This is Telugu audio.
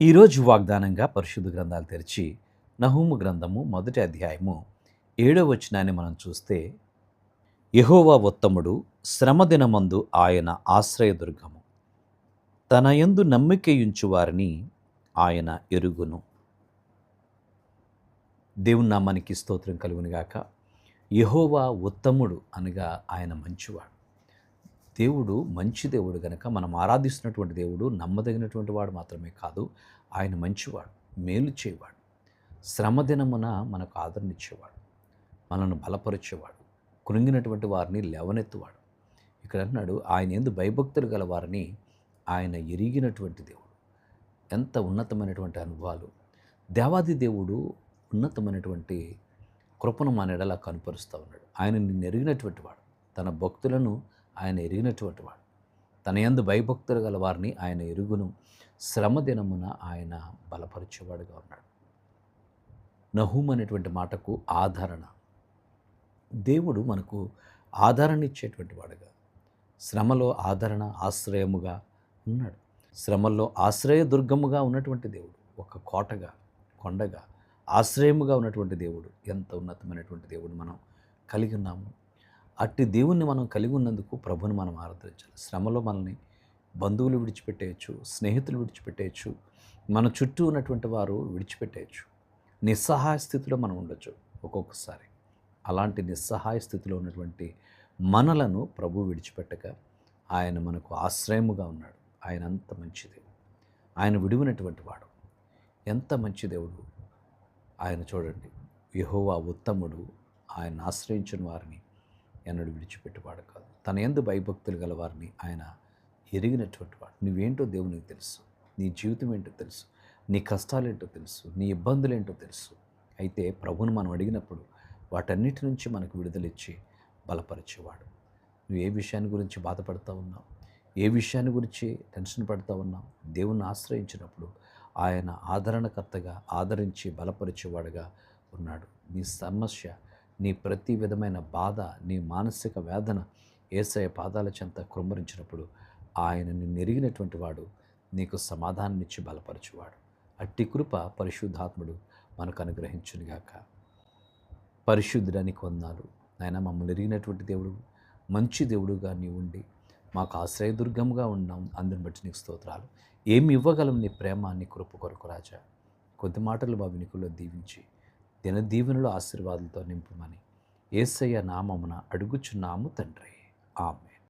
ఈరోజు వాగ్దానంగా పరిశుద్ధ గ్రంథాలు తెరిచి నహూము గ్రంథము 1వ అధ్యాయము 7వ వచనాన్ని మనం చూస్తే, యెహోవా ఉత్తముడు, శ్రమదినమందు ఆయన ఆశ్రయదుర్గము, తన యందు నమ్మికయుంచు వారిని ఆయన ఎరుగును. దేవుని నామానికి స్తోత్రం కలుగునుగాక. యెహోవా ఉత్తముడు అనగా ఆయన మంచివాడు. దేవుడు మంచి దేవుడు గనక మనం ఆరాధిస్తున్నటువంటి దేవుడు నమ్మదగినటువంటి వాడు మాత్రమే కాదు, ఆయన మంచివాడు, మేలు చేయవాడు, శ్రమదినమున మనకు ఆదరణ ఇచ్చేవాడు, మనల్ని బలపరిచేవాడు, కృంగినటువంటి వారిని లేవనెత్తువాడు. ఇక్కడ అన్నాడు, ఆయన యందు భయభక్తులు గల వారిని ఆయన ఎరిగినటువంటి దేవుడు. ఎంత ఉన్నతమైనటువంటి అనుభవాలు! దేవాది దేవుడు ఉన్నతమైనటువంటి కృపను మన ఎడల కనుపరుస్తూ ఉన్నాడు. ఆయన నిన్ను ఎరిగినటువంటి వాడు, తన భక్తులను ఆయన ఎరిగినటువంటి వాడు. తన యందు భయభక్తులు గల వారిని ఆయన ఎరుగును, శ్రమ దినమున ఆయన బలపరిచేవాడుగా ఉన్నాడు. నహూము అనేటువంటి మాటకు ఆదరణ. దేవుడు మనకు ఆదరణ ఇచ్చేటువంటి వాడుగా, శ్రమలో ఆదరణ ఆశ్రయముగా ఉన్నాడు. శ్రమల్లో ఆశ్రయదుర్గముగా ఉన్నటువంటి దేవుడు, ఒక కోటగా, కొండగా, ఆశ్రయముగా ఉన్నటువంటి దేవుడు. ఎంత ఉన్నతమైనటువంటి దేవుడు మనం కలిగి ఉన్నాము. అట్టి దేవుణ్ణి మనం కలిగి ఉన్నందుకు ప్రభుని మనం ఆరాధించాలి. శ్రమలో మనల్ని బంధువులు విడిచిపెట్టేయచ్చు, స్నేహితులు విడిచిపెట్టేయచ్చు, మన చుట్టూ ఉన్నటువంటి వారు విడిచిపెట్టేయచ్చు. నిస్సహాయ స్థితిలో మనం ఉండొచ్చు ఒక్కొక్కసారి. అలాంటి నిస్సహాయ స్థితిలో ఉన్నటువంటి మనలను ప్రభు విడిచిపెట్టక ఆయన మనకు ఆశ్రయముగా ఉన్నాడు. ఆయన అంత మంచి దేవుడు, ఆయన విడివినటువంటి వాడు. ఎంత మంచి దేవుడు ఆయన! చూడండి, యెహోవా ఉత్తముడు, ఆయన ఆశ్రయించిన వారిని ఎన్నడూ విడిచిపెట్టేవాడు కాదు. తన యందు భయభక్తులు గల వారిని ఆయన ఎరిగినటువంటి వాడు. నువ్వేంటో దేవునికి తెలుసు, నీ జీవితం ఏంటో తెలుసు, నీ కష్టాలేంటో తెలుసు, నీ ఇబ్బందులేంటో తెలుసు. అయితే ప్రభువును మనం అడిగినప్పుడు వాటన్నిటి నుంచి మనకు విడుదలిచ్చి బలపరిచేవాడు. నువ్వు ఏ విషయాన్ని గురించి బాధపడతా ఉన్నావు, ఏ విషయాన్ని గురించి టెన్షన్ పడుతూ ఉన్నావు, దేవుణ్ణి ఆశ్రయించినప్పుడు ఆయన ఆదరణకర్తగా ఆదరించి బలపరిచేవాడుగా ఉన్నాడు. నీ సమస్య, నీ ప్రతి విధమైన బాధ, నీ మానసిక వేదన యేసయ్య పాదాల చెంత కృమ్మరించినప్పుడు ఆయన నిన్ను ఎరిగినటువంటి వాడు, నీకు సమాధానాన్నిచ్చి బలపరచువాడు. అట్టి కృప పరిశుద్ధాత్ముడు మనకు అనుగ్రహించునుగాక. పరిశుద్ధుడానికి వందనాలు నాయన. మమ్మల్ని ఎరిగినటువంటి దేవుడు, మంచి దేవుడుగా నీవు ఉండి మాకు ఆశ్రయదుర్గంగా ఉన్నాం. అందుని బట్టి నీకు స్తోత్రాలు. ఏమి ఇవ్వగలం నీ ప్రేమ, నీ కృప కొరకు రాజా. కొద్ది మాటలు మా వినికుల్లో దీవించి దినదీవెనలు ఆశీర్వాదాలతో నింపుమని యేసయ్య నామమున అడుగుచున్నాము తండ్రి. ఆమేన్.